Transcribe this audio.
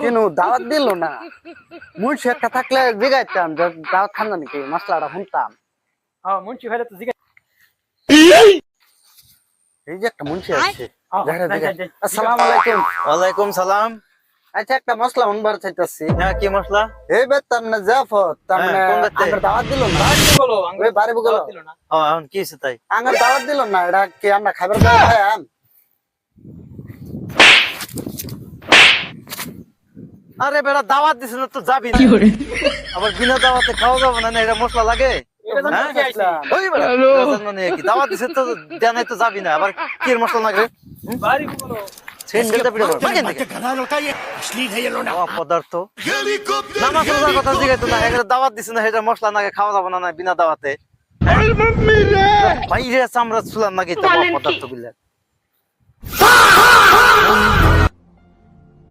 কিন্তু দাওয়াত দিল না। মুন্সি একটা থাকলে জিগাইতাম যে দাওয়াত খান নাকি মশলাটা শুনতাম। হ্যাঁ মুন্সি ভাইরা তো জিজ্ঞাসা। এই যে একটা মুন্সি আছে। যাই। আসসালামু আলাইকুম। ওয়ালাইকুম সালাম। আচ্ছা একটা মশলা শুনবার চাইতাছি। হ্যাঁ কি মশলা? এই বেতাম না জাফর তার মানে হ্যাঁ, কোন বেতে? আমার দাওয়াত দিল না। বলো ওই বাড়ি বগল দিল না। ও এখন কি হয়েছে তাই? আমার দাওয়াত দিল না, এটা কি আমরা খাবার খাইয়াম? আরে বেটা দাওয়াত দিছ না তো যাবি না। আবার বিনা দাওয়াতে খাওয়া যাবে না, এটা মশলা লাগে? এটা জানো হ্যাঁ? কি আইছে? ওই বেটা, এটা জানো না কি? দাওয়াত দিছে তো দেয়া নাই তো যাবি না। আবার কি এর মশলা লাগে? বাড়ি বলো। সেন্ডেলটা পিড়ে বড়। মাগেন দিকে। অপদার্থ। নামাজ রোজার কথা জিগাইতো না, এখানে দাওয়াত দিছে না, এটা মশলা নাগে খাওয়া যাবে না না বিনা দাওয়াতে। বাইরে চামড়া চুলার নাকি তো অপদার্থ বিল্লাহ।